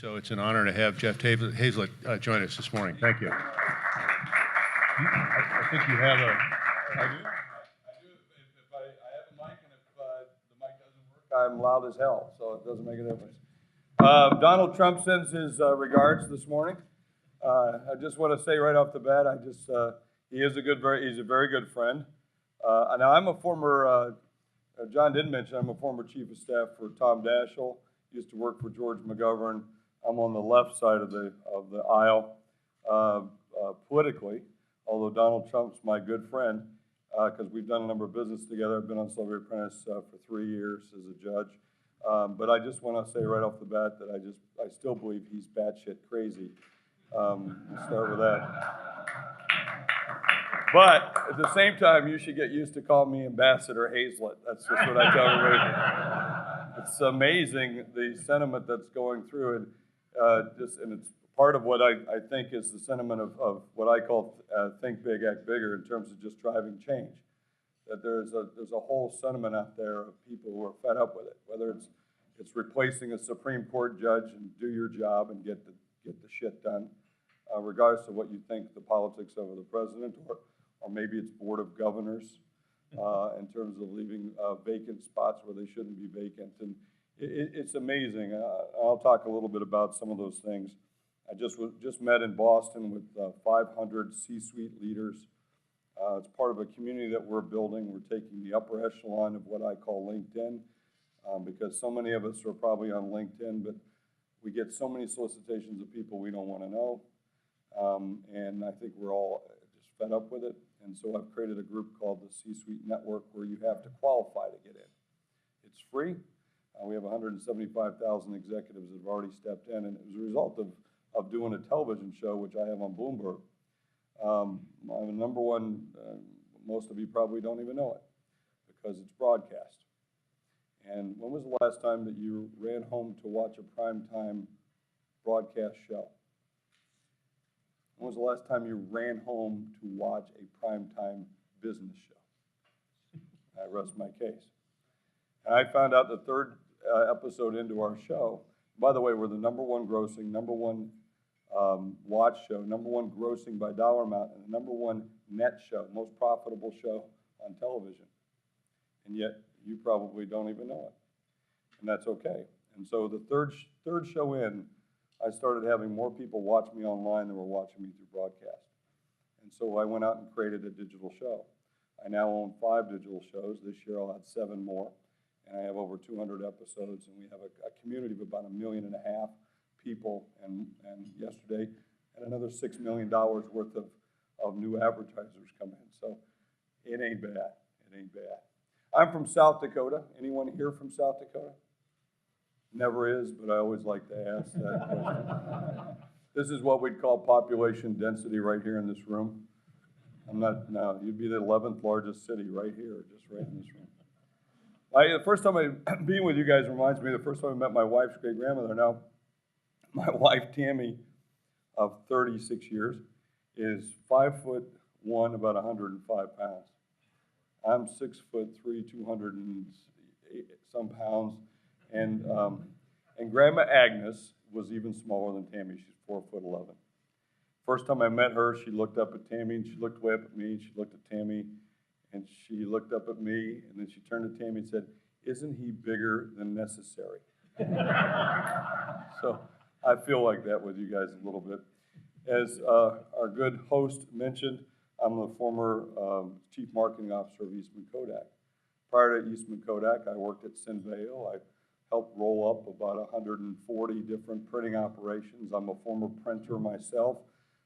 So it's an honor to have Jeff Hayzlett join us this morning. Thank you. I think you have a... I do. If I have a mic, and if the mic doesn't work, I'm loud as hell, so it doesn't make a difference. Donald Trump sends his regards this morning. I just want to say right off the bat, he's a very good friend. And I'm a former, John didn't mention, I'm a former chief of staff for Tom Daschle. Used to work for George McGovern. I'm on the left side of the aisle politically, although Donald Trump's my good friend because we've done a number of business together. I've been on Celebrity Apprentice for 3 years as a judge. But I just want to say right off the bat that I still believe he's batshit crazy. We'll start with that. But at the same time, you should get used to calling me Ambassador Hayzlett. That's just what I tell everybody. It's amazing the sentiment that's going through, and it's part of what I think is the sentiment of what I call think big, act bigger in terms of just driving change. That there's a whole sentiment out there of people who are fed up with it, whether it's replacing a Supreme Court judge and do your job and get the shit done, regardless of what you think the politics of the president, or maybe it's Board of Governors in terms of leaving vacant spots where they shouldn't be vacant. And it's amazing. I'll talk a little bit about some of those things. I just met in Boston with 500 C-suite leaders. It's part of a community that we're building. We're taking the upper echelon of what I call LinkedIn, because so many of us are probably on LinkedIn, but we get so many solicitations of people we don't want to know. And I think we're all just fed up with it. And so I've created a group called the C-Suite Network where you have to qualify to get in. It's free. We have 175,000 executives that have already stepped in, and it was a result of doing a television show, which I have on Bloomberg. I'm the number one, most of you probably don't even know it, because it's broadcast. And when was the last time that you ran home to watch a primetime broadcast show? When was the last time you ran home to watch a primetime business show? I rest my case. And I found out the third episode into our show, by the way, we're the number one grossing, number one watch show, number one grossing by dollar amount, and the number one net show, most profitable show on television. And yet, you probably don't even know it. And that's okay. And so the third show in, I started having more people watch me online than were watching me through broadcast. And so I went out and created a digital show. I now own 5 digital shows. This year I'll have 7 more. And I have over 200 episodes, and we have a community of about 1.5 million people, and yesterday, and another $6 million worth of new advertisers come in. So it ain't bad. It ain't bad. I'm from South Dakota. Anyone here from South Dakota? Never is, but I always like to ask that question. This is what we'd call population density right here in this room. No, you'd be the 11th largest city right here, just right in this room. The first time being with you guys reminds me of the first time I met my wife's great-grandmother. Now, my wife, Tammy, of 36 years, is 5'1", about 105 pounds. I'm 6'3", 200 and some pounds. And Grandma Agnes was even smaller than Tammy. She's 4'11". First time I met her, she looked up at Tammy, and she looked way up at me, and she looked at Tammy, and she looked up at me, and then she turned to Tammy and said, "Isn't he bigger than necessary?" So I feel like that with you guys a little bit. As our good host mentioned, I'm the former Chief Marketing Officer of Eastman Kodak. Prior to Eastman Kodak, I worked at Cinveo. I helped roll up about 140 different printing operations. I'm a former printer myself.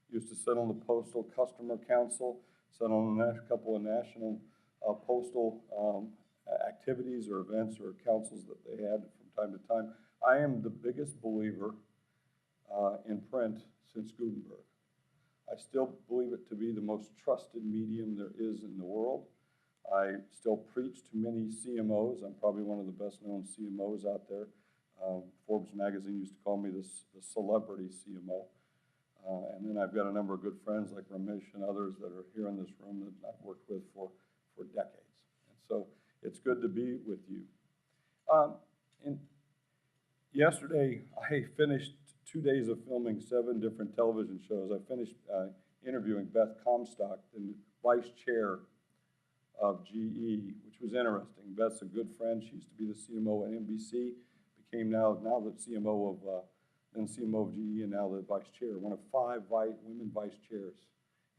Used to sit on the Postal Customer Council, sit on a couple of national postal activities or events or councils that they had from time to time. I am the biggest believer in print since Gutenberg. I still believe it to be the most trusted medium there is in the world. I still preach to many CMOs. I'm probably one of the best known CMOs out there. Forbes magazine used to call me the celebrity CMO. And then I've got a number of good friends like Ramesh and others that are here in this room that I've worked with for decades. And so it's good to be with you. And yesterday, I finished 2 days of filming 7 different television shows. I finished interviewing Beth Comstock, the vice chair of GE, which was interesting. Beth's a good friend. She used to be the CMO at NBC, became now the CMO of, then CMO of GE, and now the vice chair, one of 5 women vice chairs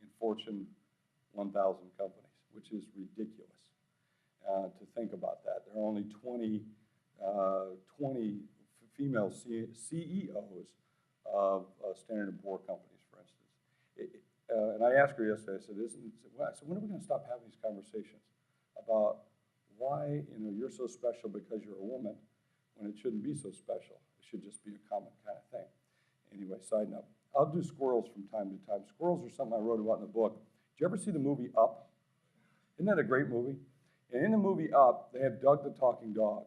in Fortune 1000 companies, which is ridiculous to think about that. There are only 20 female CEOs of Standard & Poor's companies, for instance. And I asked her yesterday, I said, when are we going to stop having these conversations about why you're so special because you're a woman when it shouldn't be so special? It should just be a common kind of thing. Anyway, side note, I'll do squirrels from time to time. Squirrels are something I wrote about in the book. Did you ever see the movie Up? Isn't that a great movie? And in the movie Up, they have Doug the talking dog.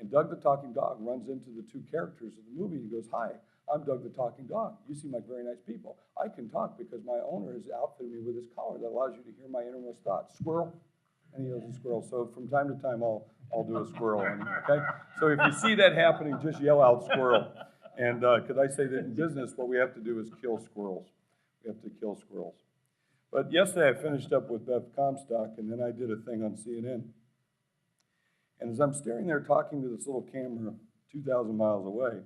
And Doug the talking dog runs into the 2 characters of the movie and goes, "Hi, I'm Doug the talking dog. You seem like very nice people. I can talk because my owner has outfitted me with this collar that allows you to hear my innermost thoughts." Squirrel? And he goes, "A squirrel." So from time to time, I'll do a squirrel. Okay? So if you see that happening, just yell out "squirrel." And because I say that in business, what we have to do is kill squirrels. We have to kill squirrels. But yesterday I finished up with Beth Comstock, and then I did a thing on CNN. And as I'm staring there talking to this little camera 2,000 miles away,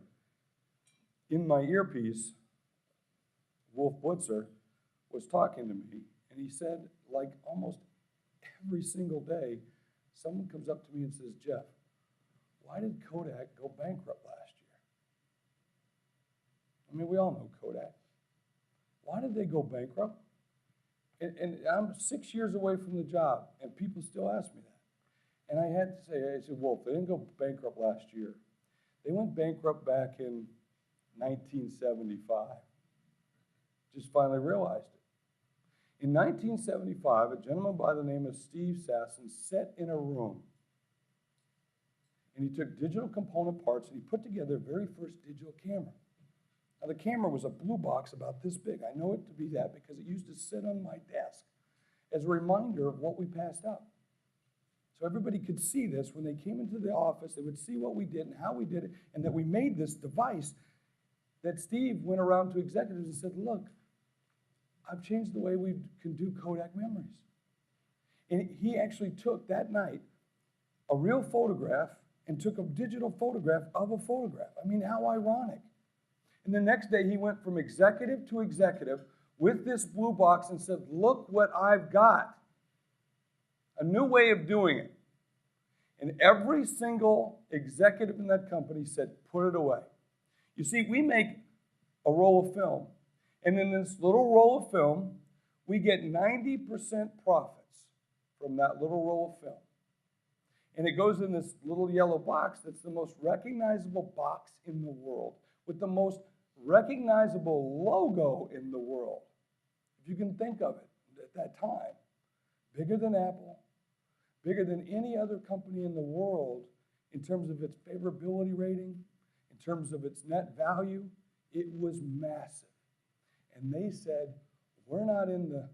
in my earpiece, Wolf Blitzer was talking to me, and he said, like almost every single day, someone comes up to me and says, "Jeff, why did Kodak go bankrupt last year?" I mean, we all know Kodak. Why did they go bankrupt? And I'm 6 years away from the job, and people still ask me that. And I had to say, I said, Wolf, they didn't go bankrupt last year. They went bankrupt back in 1975. Just finally realized it. In 1975, a gentleman by the name of Steve Sasson sat in a room, and he took digital component parts and he put together the very first digital camera. Now, the camera was a blue box about this big. I know it to be that because it used to sit on my desk as a reminder of what we passed up. So everybody could see this. When they came into the office, they would see what we did and how we did it, and that we made this device that Steve went around to executives and said, "Look, I've changed the way we can do Kodak memories." And he actually took that night a real photograph and took a digital photograph of a photograph. I mean, how ironic. And the next day, he went from executive to executive with this blue box and said, "Look what I've got." A new way of doing it. And every single executive in that company said, "Put it away." You see, we make a roll of film. And in this little roll of film, we get 90% profits from that little roll of film. And it goes in this little yellow box that's the most recognizable box in the world, with the most recognizable logo in the world, if you can think of it at that time. Bigger than Apple, bigger than any other company in the world in terms of its favorability rating, in terms of its net value. It was massive. And they said, "We're not in the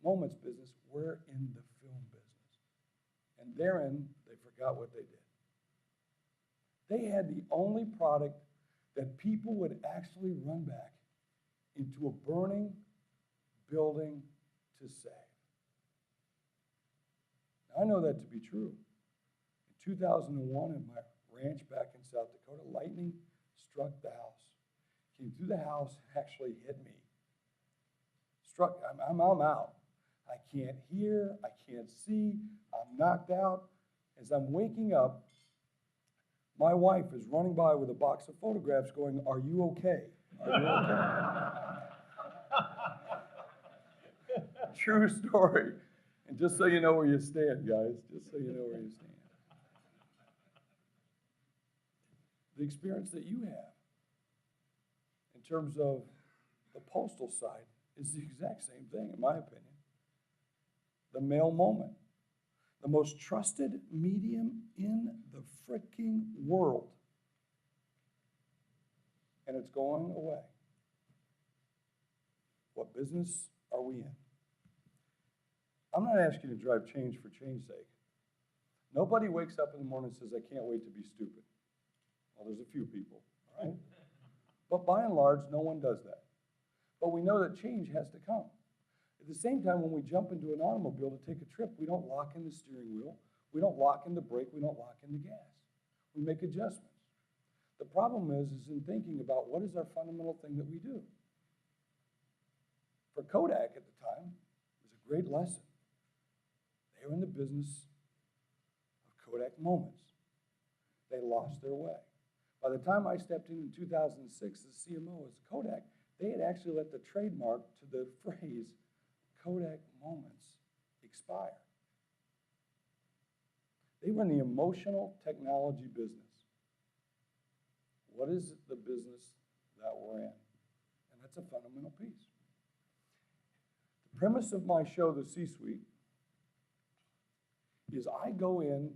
moments business, we're in the film business." And therein, they forgot what they did. They had the only product that people would actually run back into a burning building to save. Now, I know that to be true. In 2001, in my ranch back in South Dakota, lightning struck the house. Came through the house and actually hit me. I'm out. I can't hear, I can't see, I'm knocked out. As I'm waking up, my wife is running by with a box of photographs going, "Are you okay? Are you okay?" True story. And just so you know where you stand, guys, just so you know where you stand. The experience that you have in terms of the postal side is the exact same thing, in my opinion. The mail moment. The most trusted medium in the freaking world. And it's going away. What business are we in? I'm not asking you to drive change for change's sake. Nobody wakes up in the morning and says, "I can't wait to be stupid." Well, there's a few people, all right? But by and large, no one does that. But we know that change has to come. At the same time, when we jump into an automobile to take a trip, we don't lock in the steering wheel, we don't lock in the brake, we don't lock in the gas. We make adjustments. The problem is in thinking about what is our fundamental thing that we do. For Kodak at the time, it was a great lesson. They were in the business of Kodak moments. They lost their way. By the time I stepped in 2006 as CMO as Kodak, they had actually let the trademark to the phrase Kodak moments expire. They were in the emotional technology business. What is the business that we're in? And that's a fundamental piece. The premise of my show, The C-Suite, is I go in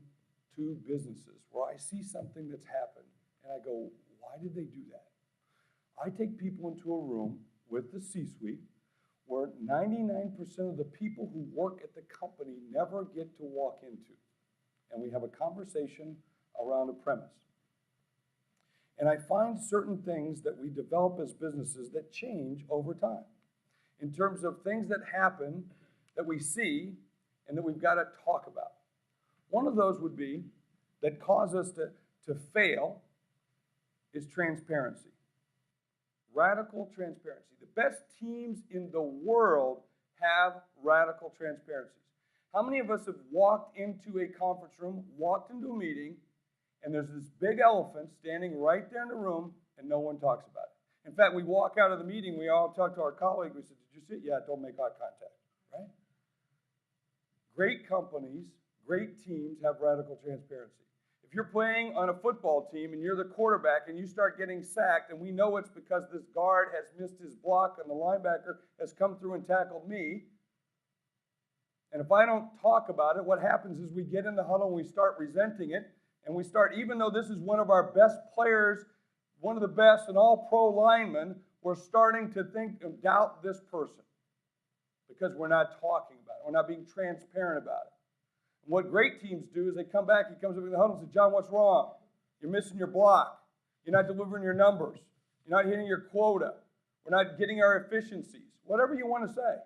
to businesses where I see something that's happened and I go, why did they do that? I take people into a room with the C-Suite where 99% of the people who work at the company never get to walk into. And we have a conversation around a premise. And I find certain things that we develop as businesses that change over time in terms of things that happen that we see and that we've got to talk about. One of those would be that cause us to fail is transparency. Radical transparency. The best teams in the world have radical transparencies. How many of us have walked into a conference room, walked into a meeting, and there's this big elephant standing right there in the room, and no one talks about it? In fact, we walk out of the meeting, we all talk to our colleague, we said, did you see it? Yeah, don't make eye contact, right? Great companies, great teams have radical transparency. If you're playing on a football team and you're the quarterback and you start getting sacked, and we know it's because this guard has missed his block and the linebacker has come through and tackled me, and if I don't talk about it, what happens is we get in the huddle and we start resenting it, and we start, even though this is one of our best players, one of the best and all pro linemen, we're starting to think and doubt this person because we're not talking about it. We're not being transparent about it. And what great teams do is they come back, he comes up in the huddle and says, John, what's wrong? You're missing your block. You're not delivering your numbers. You're not hitting your quota. We're not getting our efficiencies. Whatever you want to say.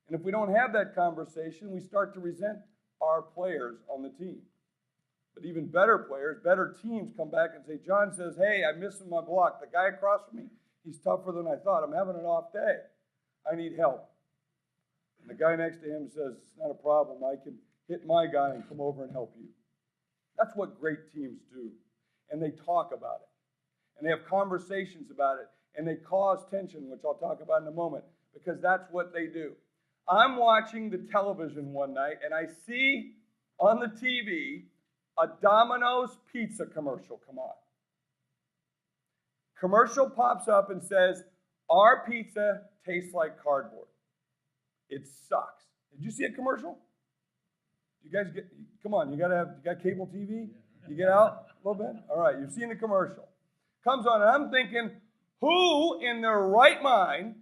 And if we don't have that conversation, we start to resent our players on the team. But even better players, better teams come back and say, John says, hey, I'm missing my block. The guy across from me, he's tougher than I thought. I'm having an off day. I need help. And the guy next to him says, it's not a problem. I can hit my guy and come over and help you. That's what great teams do. And they talk about it. And they have conversations about it. And they cause tension, which I'll talk about in a moment, because that's what they do. I'm watching the television one night, and I see on the TV a Domino's pizza commercial come on. Commercial pops up and says, our pizza tastes like cardboard. It sucks. Did you see a commercial? You guys get, come on, you got cable TV? You get out a little bit? All right, you've seen the commercial. Comes on, and I'm thinking, who in their right mind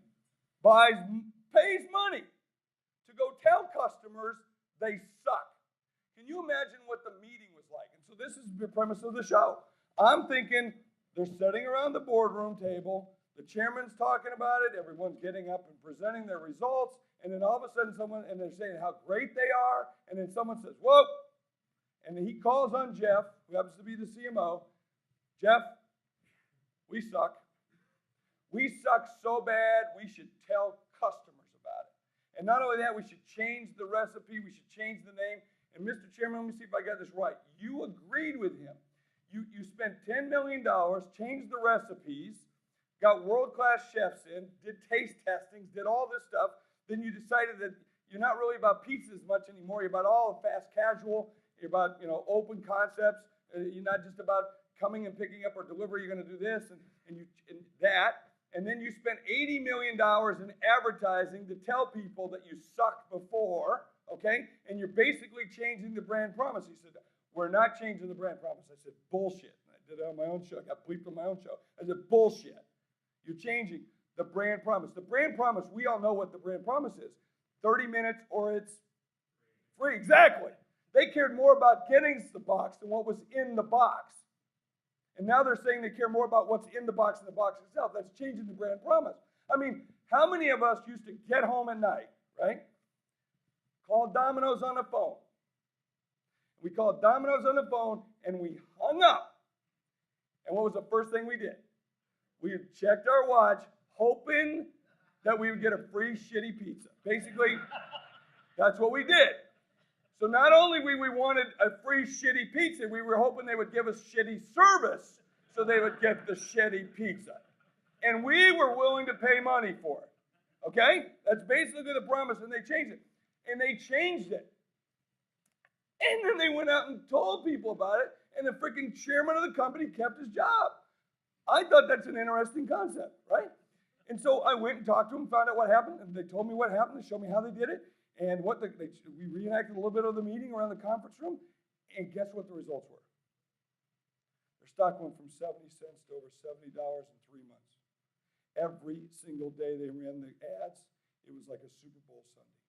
pays money to go tell customers they suck? Can you imagine what the meeting was like? And so this is the premise of the show. I'm thinking they're sitting around the boardroom table, the chairman's talking about it, everyone's getting up and presenting their results, and then all of a sudden and they're saying how great they are, and then someone says, whoa, and then he calls on Jeff, who happens to be the CMO. Jeff, we suck. We suck so bad, we should tell customers about it. And not only that, we should change the recipe, we should change the name. And Mr. Chairman, let me see if I got this right. You agreed with him. You spent $10 million, changed the recipes, got world-class chefs in, did taste testings, did all this stuff. Then you decided that you're not really about pizza as much anymore. You're about all fast casual. You're about open concepts. You're not just about coming and picking up or delivery. You're going to do this and that. And then you spent $80 million in advertising to tell people that you sucked before, okay? And you're basically changing the brand promise. He said, we're not changing the brand promise. I said, bullshit. And I did it on my own show. I got bleeped on my own show. I said, bullshit. You're changing the brand promise. The brand promise, we all know what the brand promise is. 30 minutes or it's free. Exactly. They cared more about getting the box than what was in the box. And now they're saying they care more about what's in the box than the box itself. That's changing the brand promise. I mean, how many of us used to get home at night, right? Call Domino's on the phone. We called Domino's on the phone and we hung up. And what was the first thing we did? We checked our watch, hoping that we would get a free shitty pizza. Basically, that's what we did. So not only we wanted a free shitty pizza, we were hoping they would give us shitty service so they would get the shitty pizza. And we were willing to pay money for it. Okay? That's basically the promise, and they changed it. And they changed it. And then they went out and told people about it, and the freaking chairman of the company kept his job. I thought that's an interesting concept, right? And so I went and talked to them, found out what happened, and they told me what happened. They showed me how they did it. And we reenacted a little bit of the meeting around the conference room, and guess what the results were? Their stock went from 70 cents to over $70 in 3 months. Every single day they ran the ads, it was like a Super Bowl Sunday.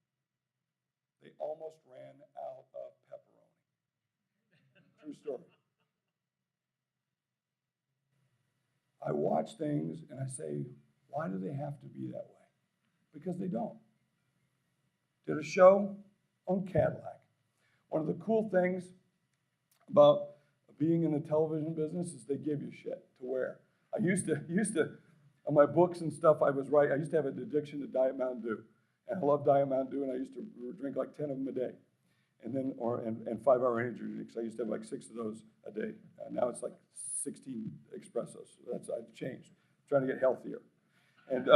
They almost ran out of pepperoni. True story. I watch things and I say, why do they have to be that way? Because they don't. Did a show on Cadillac. One of the cool things about being in the television business is they give you shit to wear. I used to, on my books and stuff I used to have an addiction to Diet Mountain Dew. And I love Diet Mountain Dew, and I used to drink like 10 of them a day. And then, and 5-hour energy drinks. I used to have like 6 of those a day. Now it's like 16 espressos. So I've changed. I'm trying to get healthier. And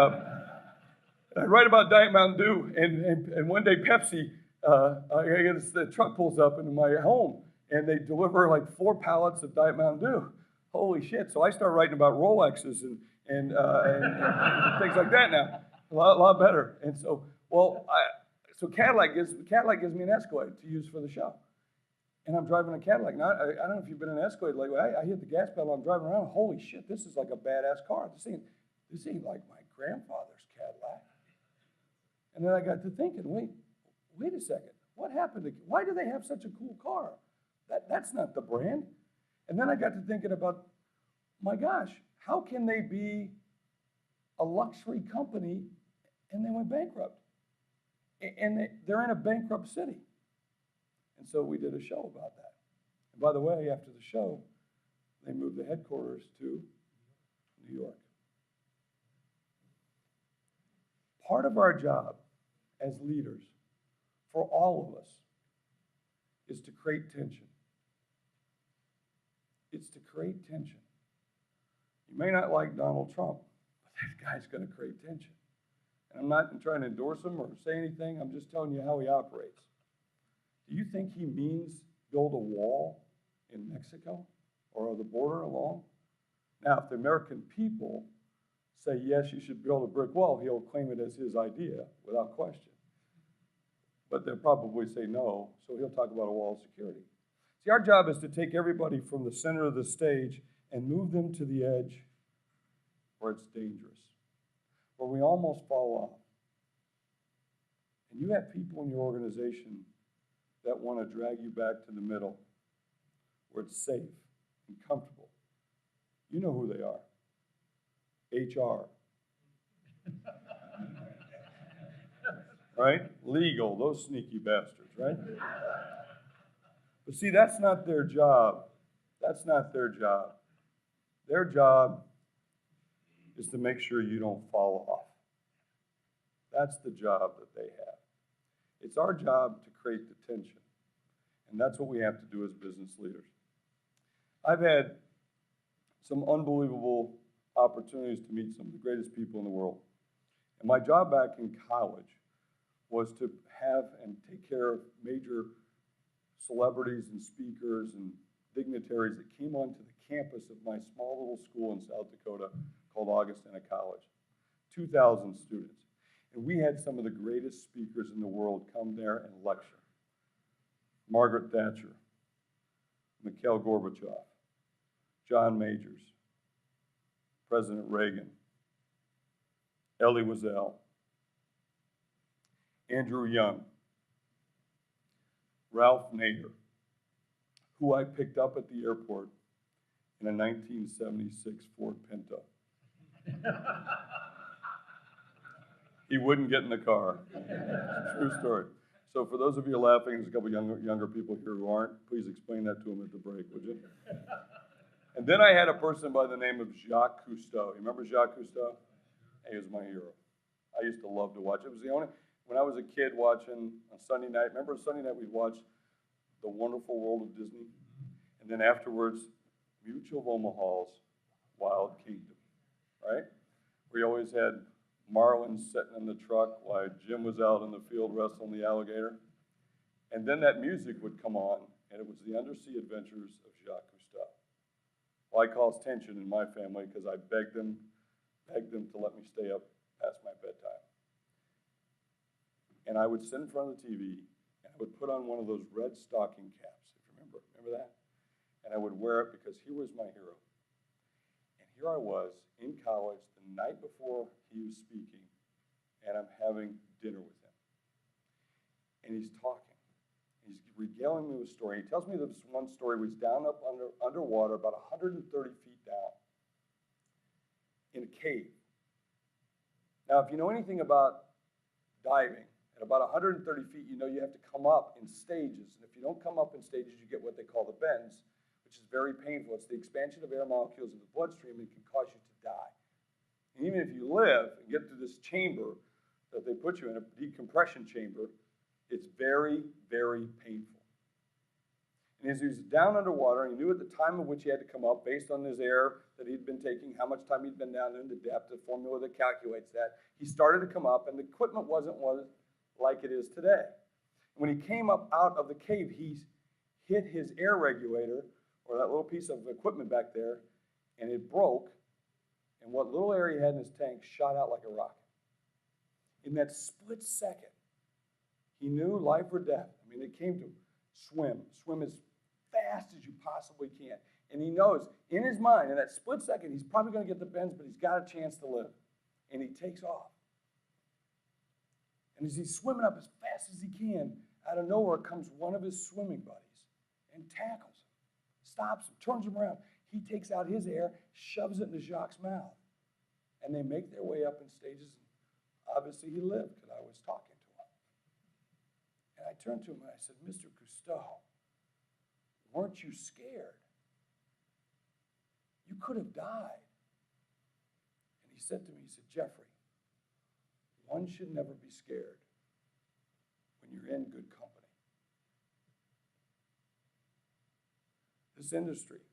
I write about Diet Mountain Dew, and one day Pepsi, the truck pulls up into my home, and they deliver like 4 pallets of Diet Mountain Dew. Holy shit! So I start writing about Rolexes and things like that now. A lot better. And so, so Cadillac gives me an Escalade to use for the show, and I'm driving a Cadillac. Now I don't know if you've been in an Escalade lately. I hit the gas pedal. I'm driving around. Holy shit! This is like a badass car. This ain't like my grandfather's Cadillac. And then I got to thinking, wait a second. What happened? Why do they have such a cool car? That's not the brand. And then I got to thinking about, my gosh, how can they be a luxury company and they went bankrupt? And they're in a bankrupt city. And so we did a show about that. And by the way, after the show, they moved the headquarters to New York. Part of our job as leaders, for all of us, is to create tension. It's to create tension. You may not like Donald Trump, but that guy's going to create tension. And I'm not trying to endorse him or say anything. I'm just telling you how he operates. Do you think he means build a wall in Mexico or the border along? Now, if the American people say, yes, you should build a brick wall, he'll claim it as his idea without question. But they'll probably say no, so he'll talk about a wall of security. See, our job is to take everybody from the center of the stage and move them to the edge where it's dangerous, where we almost fall off. And you have people in your organization that want to drag you back to the middle, where it's safe and comfortable. You know who they are. HR. Right? Legal, those sneaky bastards, right? But see, that's not their job. That's not their job. Their job is to make sure you don't fall off. That's the job that they have. It's our job to create the tension. And that's what we have to do as business leaders. I've had some unbelievable opportunities to meet some of the greatest people in the world. And my job back in college was to have and take care of major celebrities and speakers and dignitaries that came onto the campus of my small little school in South Dakota called Augustana College. 2,000 students. And we had some of the greatest speakers in the world come there and lecture. Margaret Thatcher, Mikhail Gorbachev, John Majors, President Reagan, Elie Wiesel, Andrew Young, Ralph Nader, who I picked up at the airport in a 1976 Ford Pinto. He wouldn't get in the car. True story. So for those of you laughing, there's a couple younger people here who aren't. Please explain that to them at the break, would you? And then I had a person by the name of Jacques Cousteau. You remember Jacques Cousteau? He was my hero. I used to love to watch. It was the only, when I was a kid watching on Sunday night, remember Sunday night we'd watch The Wonderful World of Disney? And then afterwards, Mutual of Omaha's Wild Kingdom, right? We always had Marlin sitting in the truck while Jim was out in the field wrestling the alligator. And then that music would come on, and it was the undersea adventures of Jacques Cousteau. Well, I caused tension in my family because I begged them to let me stay up past my bedtime. And I would sit in front of the TV, and I would put on one of those red stocking caps, if you remember that? And I would wear it because he was my hero. And here I was in college the night before he was speaking, and I'm having dinner with him. And he's talking. He's regaling me with a story. He tells me this one story was down up underwater, about 130 feet down, in a cave. Now, if you know anything about diving, at about 130 feet, you know you have to come up in stages. And if you don't come up in stages, you get what they call the bends, which is very painful. It's the expansion of air molecules in the bloodstream and can cause you to die. And even if you live and get to this chamber that they put you in, a decompression chamber, it's very, very painful. And as he was down underwater, he knew at the time of which he had to come up, based on his air that he'd been taking, how much time he'd been down in, the depth, the formula that calculates that. He started to come up, and the equipment wasn't like it is today. When he came up out of the cave, he hit his air regulator, or that little piece of equipment back there, and it broke, and what little air he had in his tank shot out like a rocket. In that split second, he knew life or death. I mean, it came to him. Swim as fast as you possibly can. And he knows, in his mind, in that split second, he's probably going to get the bends, but he's got a chance to live. And he takes off. And as he's swimming up as fast as he can, out of nowhere comes one of his swimming buddies and tackles him, stops him, turns him around. He takes out his air, shoves it into Jacques' mouth. And they make their way up in stages. Obviously, he lived because I was talking to him. And I turned to him and I said, Mr. Cousteau, weren't you scared? You could have died. And he said to me, he said, Jeffrey, one should never be scared when you're in good company. This industry,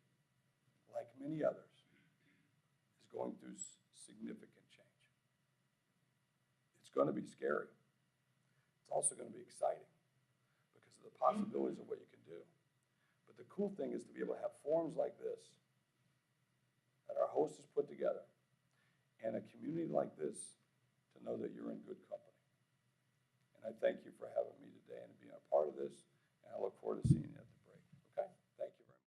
like many others, is going through significant change. It's going to be scary. It's also going to be exciting because of the possibilities of what you can do. But the cool thing is to be able to have forums like this that our host has put together and a community like this to know that you're in good company. And I thank you for having me today and being a part of this, and I look forward to seeing you.